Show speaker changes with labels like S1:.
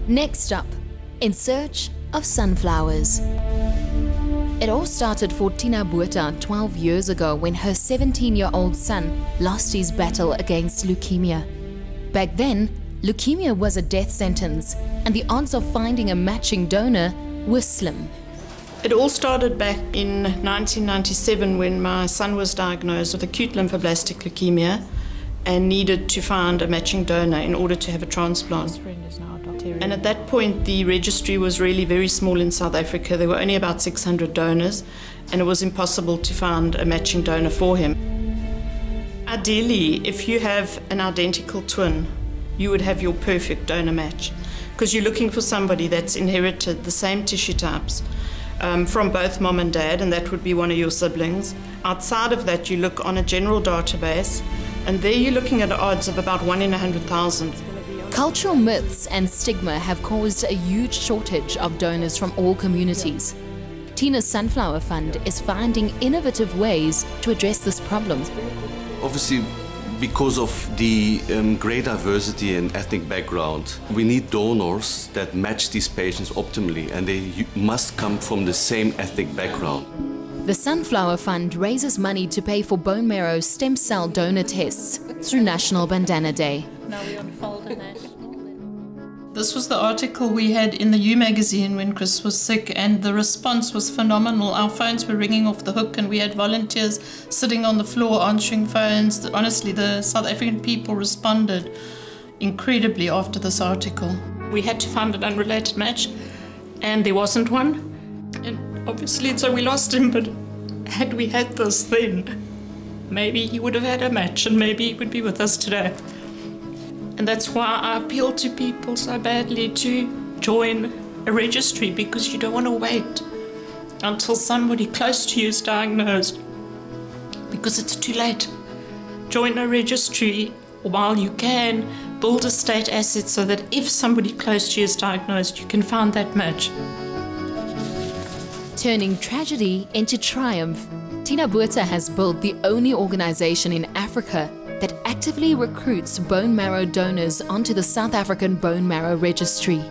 S1: Next up, in search of sunflowers. It all started for Tina Botha 12 years ago when her 17-year-old son lost his battle against leukemia. Back then, leukemia was a death sentence, and the odds of finding a matching donor were slim.
S2: It all started back in 1997 when my son was diagnosed with acute lymphoblastic leukemia and needed to find a matching donor in order to have a transplant. And at that point, the registry was really very small in South Africa. There were only about 600 donors, and it was impossible to find a matching donor for him. Ideally, if you have an identical twin, you would have your perfect donor match, because you're looking for somebody that's inherited the same tissue types from both mom and dad, and that would be one of your siblings. Outside of that, you look on a general database, and there you're looking at odds of about 1 in 100,000.
S1: Cultural myths and stigma have caused a huge shortage of donors from all communities. Tina's Sunflower Fund is finding innovative ways to address this problem.
S3: Obviously, because of the great diversity in ethnic background, we need donors that match these patients optimally, and they must come from the same ethnic background.
S1: The Sunflower Fund raises money to pay for bone marrow stem cell donor tests through National Bandana Day.
S4: Now we unfold the national.
S2: This was the article we had in the U magazine when Chris was sick, and the response was phenomenal. Our phones were ringing off the hook, and we had volunteers sitting on the floor answering phones. Honestly, the South African people responded incredibly after this article. We had to find an unrelated match, and there wasn't one. And obviously, so we lost him, but had we had this then, maybe he would have had a match, and maybe he would be with us today. And that's why I appeal to people so badly to join a registry, because you don't want to wait until somebody close to you is diagnosed, because it's too late. Join a registry while you can, build a state asset so that if somebody close to you is diagnosed, you can find that match.
S1: Turning tragedy into triumph, Tina Botha has built the only organization in Africa that actively recruits bone marrow donors onto the South African Bone Marrow Registry.